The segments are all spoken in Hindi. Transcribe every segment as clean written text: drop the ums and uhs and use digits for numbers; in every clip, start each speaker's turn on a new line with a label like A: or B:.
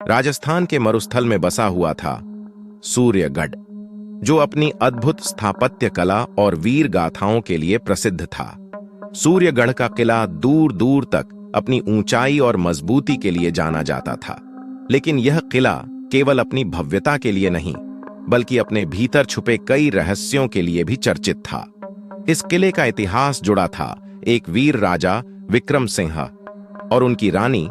A: राजस्थान के मरुस्थल में बसा हुआ था सूर्यगढ़, जो अपनी अद्भुत स्थापत्य कला और वीर गाथाओं के लिए प्रसिद्ध था। सूर्यगढ़ का किला दूर दूर तक अपनी ऊंचाई और मजबूती के लिए जाना जाता था, लेकिन यह किला केवल अपनी भव्यता के लिए नहीं, बल्कि अपने भीतर छुपे कई रहस्यों के लिए भी चर्चित था। इस किले का इतिहास जुड़ा था एक वीर राजा विक्रम सिंह और उनकी रानी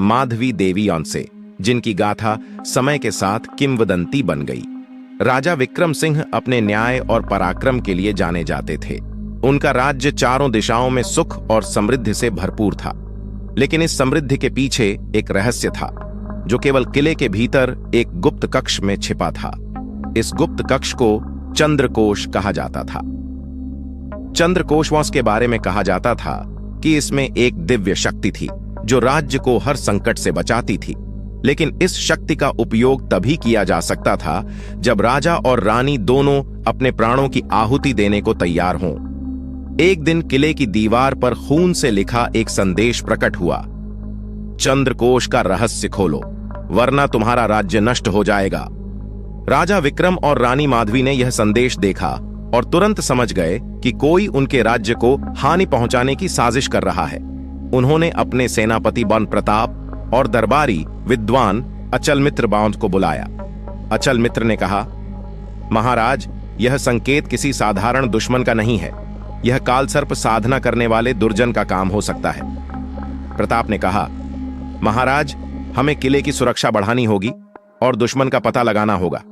A: माधवी देवी से, जिनकी गाथा समय के साथ किंवदंती बन गई। राजा विक्रम सिंह अपने न्याय और पराक्रम के लिए जाने जाते थे। उनका राज्य चारों दिशाओं में सुख और समृद्धि से भरपूर था, लेकिन इस समृद्धि के पीछे एक रहस्य था जो केवल किले के भीतर एक गुप्त कक्ष में छिपा था। इस गुप्त कक्ष को चंद्रकोश कहा जाता था। चंद्रकोश के बारे में कहा जाता था कि इसमें एक दिव्य शक्ति थी जो राज्य को हर संकट से बचाती थी, लेकिन इस शक्ति का उपयोग तभी किया जा सकता था जब राजा और रानी दोनों अपने प्राणों की आहुति देने को तैयार हों। एक दिन किले की दीवार पर खून से लिखा एक संदेश प्रकट हुआ, चंद्रकोश का रहस्य खोलो, वरना तुम्हारा राज्य नष्ट हो जाएगा। राजा विक्रम और रानी माधवी ने यह संदेश देखा और तुरंत समझ गए कि कोई उनके राज्य को हानि पहुंचाने की साजिश कर रहा है। उन्होंने अपने सेनापति बन प्रताप और दरबारी विद्वान अचल मित्र को बुलाया। अचल मित्र ने कहा, महाराज, यह संकेत किसी साधारण दुश्मन का नहीं है, यह कालसर्प साधना करने वाले दुर्जन का काम हो सकता है। प्रताप ने कहा, महाराज, हमें किले की सुरक्षा बढ़ानी होगी और दुश्मन का पता लगाना होगा।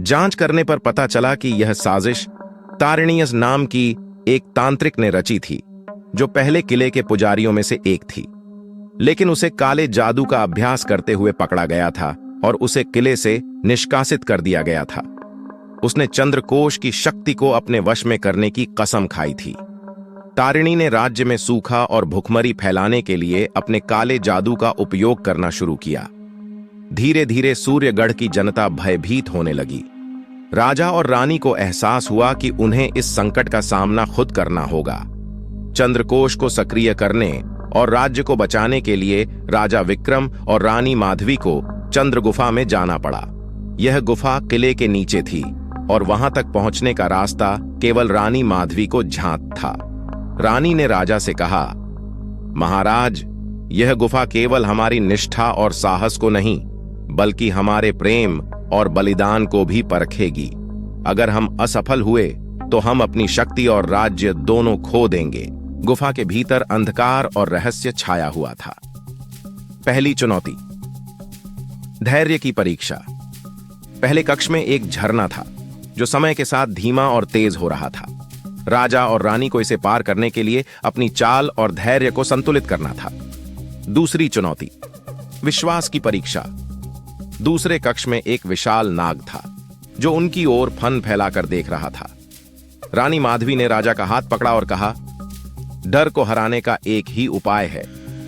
A: जांच करने पर पता चला कि यह साजिश तारिणीयस नाम की एक तांत्रिक ने रची थी, जो पहले किले के पुजारियों में से एक थी, लेकिन उसे काले जादू का अभ्यास करते हुए पकड़ा गया था और उसे किले से निष्कासित कर दिया गया था। उसने चंद्रकोश की शक्ति को अपने वश में करने की कसम खाई थी। तारिणी ने राज्य में सूखा और भुखमरी फैलाने के लिए अपने काले जादू का उपयोग करना शुरू किया। धीरे धीरे सूर्यगढ़ की जनता भयभीत होने लगी। राजा और रानी को एहसास हुआ कि उन्हें इस संकट का सामना खुद करना होगा। चंद्रकोश को सक्रिय करने और राज्य को बचाने के लिए राजा विक्रम और रानी माधवी को चंद्र गुफा में जाना पड़ा। यह गुफा किले के नीचे थी और वहां तक पहुंचने का रास्ता केवल रानी माधवी को ज्ञात था। रानी ने राजा से कहा, महाराज, यह गुफा केवल हमारी निष्ठा और साहस को नहीं, बल्कि हमारे प्रेम और बलिदान को भी परखेगी। अगर हम असफल हुए तो हम अपनी शक्ति और राज्य दोनों खो देंगे। गुफा के भीतर अंधकार और रहस्य छाया हुआ था। पहली चुनौती, धैर्य की परीक्षा। पहले कक्ष में एक झरना था जो समय के साथ धीमा और तेज हो रहा था। राजा और रानी को इसे पार करने के लिए अपनी चाल और धैर्य को संतुलित करना था। दूसरी चुनौती, विश्वास की परीक्षा। दूसरे कक्ष में एक विशाल नाग था जो उनकी ओर फन फैलाकर देख रहा था। रानी माधवी ने राजा का हाथ पकड़ा और कहा, डर को हराने का एक ही उपाय है,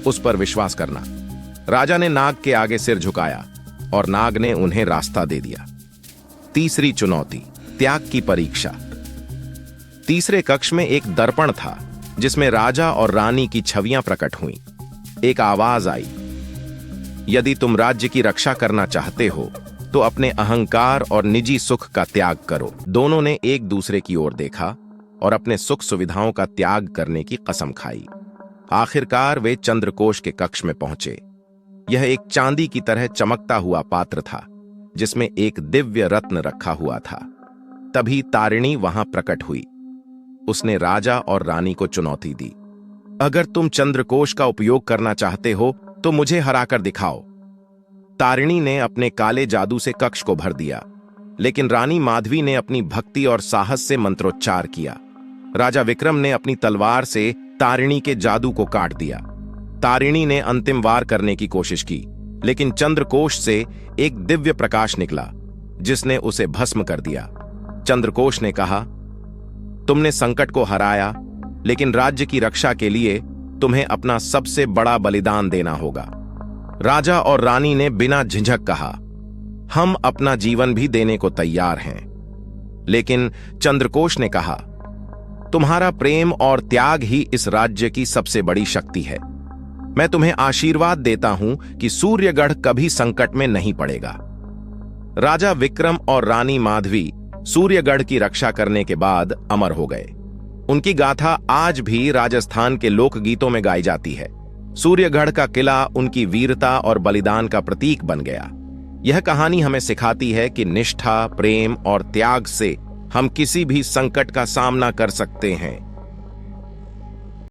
A: उस पर विश्वास करना। राजा ने नाग के आगे सिर झुकाया और नाग ने उन्हें रास्ता दे दिया। तीसरी चुनौती, त्याग की परीक्षा। तीसरे कक्ष में एक दर्पण था जिसमें राजा और रानी की छवियां प्रकट हुईं। एक आवाज आई, यदि तुम राज्य की रक्षा करना चाहते हो तो अपने अहंकार और निजी सुख का त्याग करो। दोनों ने एक दूसरे की ओर देखा और अपने सुख सुविधाओं का त्याग करने की कसम खाई। आखिरकार वे चंद्रकोश के कक्ष में पहुंचे। यह एक चांदी की तरह चमकता हुआ पात्र था जिसमें एक दिव्य रत्न रखा हुआ था। तभी तारिणी वहां प्रकट हुई। उसने राजा और रानी को चुनौती दी, अगर तुम चंद्रकोश का उपयोग करना चाहते हो तो मुझे हराकर दिखाओ। तारिणी ने अपने काले जादू से कक्ष को भर दिया, लेकिन रानी माधवी ने अपनी भक्ति और साहस से मंत्रोच्चार किया। राजा विक्रम ने अपनी तलवार से तारिणी के जादू को काट दिया। तारिणी ने अंतिम वार करने की कोशिश की, लेकिन चंद्रकोश से एक दिव्य प्रकाश निकला जिसने उसे भस्म कर दिया। चंद्रकोश ने कहा, तुमने संकट को हराया, लेकिन राज्य की रक्षा के लिए तुम्हें अपना सबसे बड़ा बलिदान देना होगा। राजा और रानी ने बिना झिझक कहा, हम अपना जीवन भी देने को तैयार हैं। लेकिन चंद्रकोश ने कहा, तुम्हारा प्रेम और त्याग ही इस राज्य की सबसे बड़ी शक्ति है। मैं तुम्हें आशीर्वाद देता हूं कि सूर्यगढ़ कभी संकट में नहीं पड़ेगा। राजा विक्रम और रानी माधवी सूर्यगढ़ की रक्षा करने के बाद अमर हो गए। उनकी गाथा आज भी राजस्थान के लोकगीतों में गाई जाती है। सूर्यगढ़ का किला उनकी वीरता और बलिदान का प्रतीक बन गया। यह कहानी हमें सिखाती है कि निष्ठा, प्रेम और त्याग से हम किसी भी संकट का सामना कर सकते हैं।